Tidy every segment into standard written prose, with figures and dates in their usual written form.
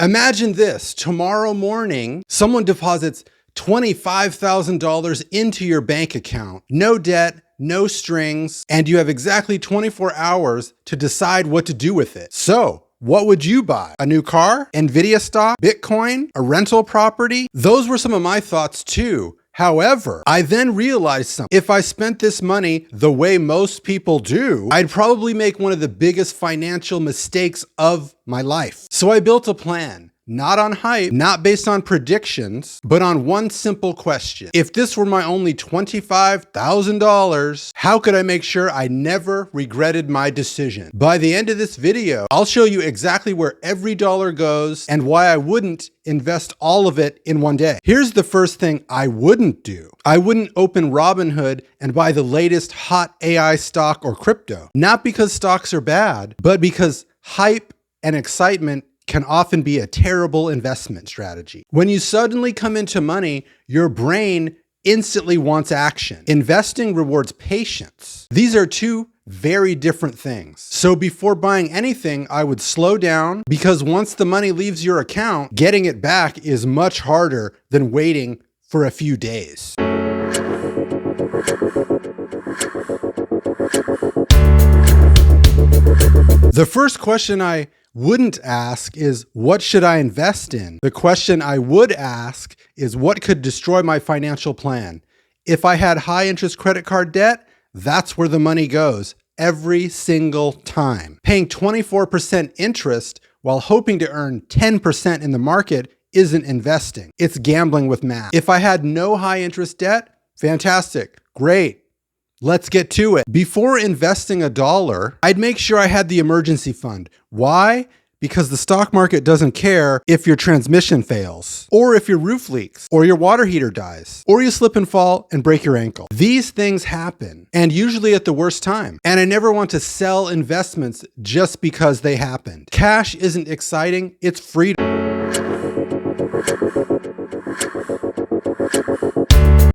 Imagine this, tomorrow morning, someone deposits $25,000 into your bank account, no debt, no strings, and you have exactly 24 hours to decide what to do with it. So, what would you buy? A new car? Nvidia stock? Bitcoin? A rental property? Those were some of my thoughts too. However, I then realized something. If I spent this money the way most people do, I'd probably make one of the biggest financial mistakes of my life. So I built a plan. Not on hype, not based on predictions, but on one simple question. If this were my only $25,000, how could I make sure I never regretted my decision? By the end of this video, I'll show you exactly where every dollar goes and why I wouldn't invest all of it in one day. Here's the first thing I wouldn't do. I wouldn't open Robinhood and buy the latest hot AI stock or crypto. Not because stocks are bad, but because hype and excitement can often be a terrible investment strategy. When you suddenly come into money, your brain instantly wants action. Investing rewards patience. These are two very different things. So before buying anything, I would slow down, because once the money leaves your account, getting it back is much harder than waiting for a few days. The first question I wouldn't ask is, what should I invest in? The question I would ask is, what could destroy my financial plan? If I had high interest credit card debt, that's where the money goes every single time. Paying 24% interest while hoping to earn 10% in the market isn't investing. It's gambling with math. If I had no high interest debt, fantastic, great. Let's get to it. Before investing $1, I'd make sure I had the emergency fund. Why? Because the stock market doesn't care if your transmission fails, or if your roof leaks, or your water heater dies, or you slip and fall and break your ankle. These things happen, and usually at the worst time. And I never want to sell investments just because they happened. Cash isn't exciting, it's freedom.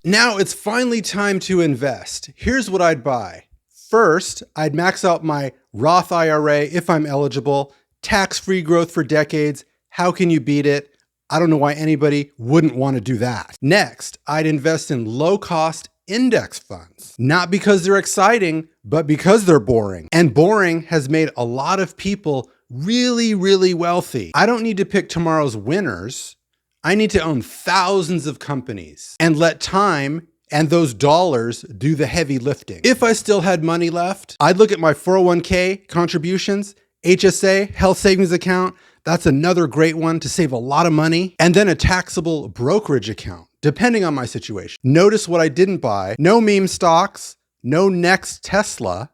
Now it's finally time to invest. Here's what I'd buy. First, I'd max out my Roth IRA if I'm eligible. Tax-free growth for decades. How can you beat it? I don't know why anybody wouldn't want to do that. Next, I'd invest in low-cost index funds. Not because they're exciting, but because they're boring. And boring has made a lot of people really, really wealthy. I don't need to pick tomorrow's winners. I need to own thousands of companies and let time and those dollars do the heavy lifting. If I still had money left, I'd look at my 401k contributions, HSA, health savings account. That's another great one to save a lot of money. And then a taxable brokerage account, depending on my situation. Notice what I didn't buy. No meme stocks, no next Tesla,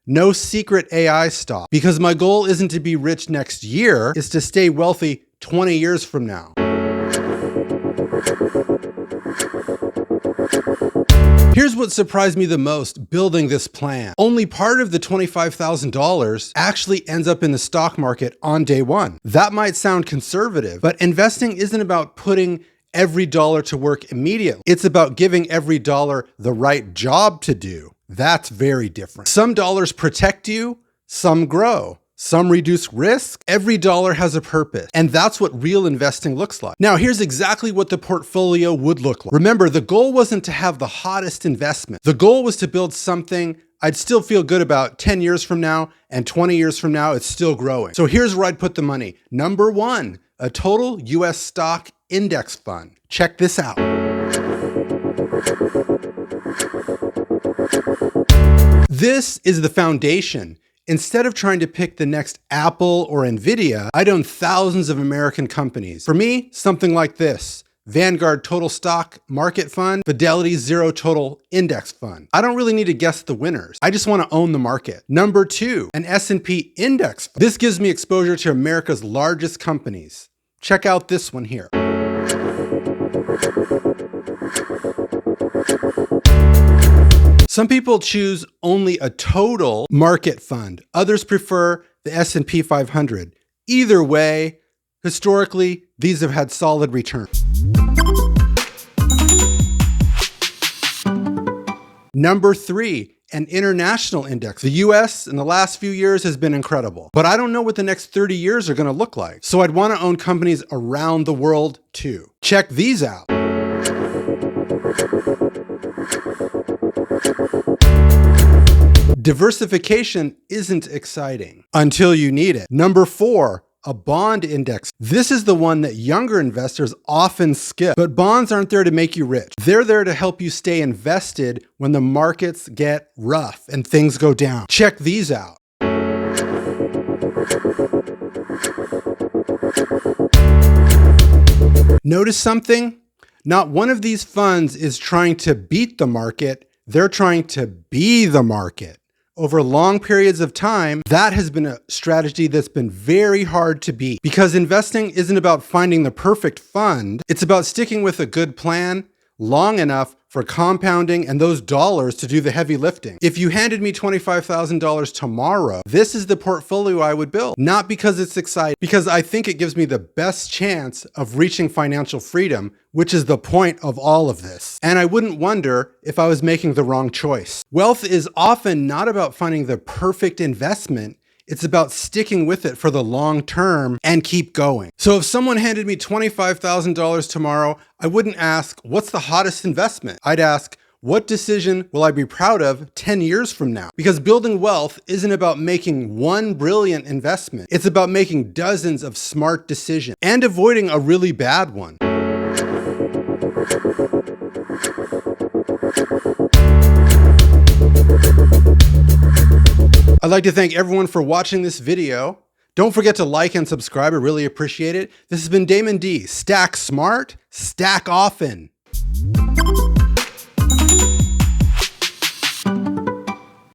no secret AI stock. Because my goal isn't to be rich next year, it's to stay wealthy 20 years from now. Here's what surprised me the most building this plan. Only part of the $25,000 actually ends up in the stock market on day one. That might sound conservative, but investing isn't about putting every dollar to work immediately. It's about giving every dollar the right job to do. That's very different. Some dollars protect you, some grow. Some reduce risk. Every dollar has a purpose. And that's what real investing looks like. Now, here's exactly what the portfolio would look like. Remember, the goal wasn't to have the hottest investment. The goal was to build something I'd still feel good about 10 years from now, and 20 years from now, it's still growing. So here's where I'd put the money. Number one, a total US stock index fund. Check this out. This is the foundation. Instead of trying to pick the next Apple or Nvidia, I'd own thousands of American companies. For me, something like this. Vanguard Total Stock Market Fund, Fidelity Zero Total Index Fund. I don't really need to guess the winners. I just want to own the market. Number two, an S&P Index Fund. This gives me exposure to America's largest companies. Check out this one here. Some people choose only a total market fund. Others prefer the S&P 500. Either way, historically, these have had solid returns. Number three, and international index. The US in the last few years has been incredible, but I don't know what the next 30 years are going to look like. So I'd want to own companies around the world too. Check these out. Diversification isn't exciting until you need it. Number 4, a bond index. This is the one that younger investors often skip, but bonds aren't there to make you rich. They're there to help you stay invested when the markets get rough and things go down. Check these out. Notice something? Not one of these funds is trying to beat the market. They're trying to be the market. Over long periods of time, that has been a strategy that's been very hard to beat, because investing isn't about finding the perfect fund. It's about sticking with a good plan long enough for compounding and those dollars to do the heavy lifting. If you handed me $25,000 tomorrow, this is the portfolio I would build. Not because it's exciting, because I think it gives me the best chance of reaching financial freedom, which is the point of all of this. And I wouldn't wonder if I was making the wrong choice. Wealth is often not about finding the perfect investment. It's about sticking with it for the long term and keep going. So if someone handed me $25,000 tomorrow, I wouldn't ask, what's the hottest investment? I'd ask, what decision will I be proud of 10 years from now? Because building wealth isn't about making one brilliant investment. It's about making dozens of smart decisions and avoiding a really bad one. I'd like to thank everyone for watching this video. Don't forget to like and subscribe. I really appreciate it. This has been Damon D. Stack smart, stack often.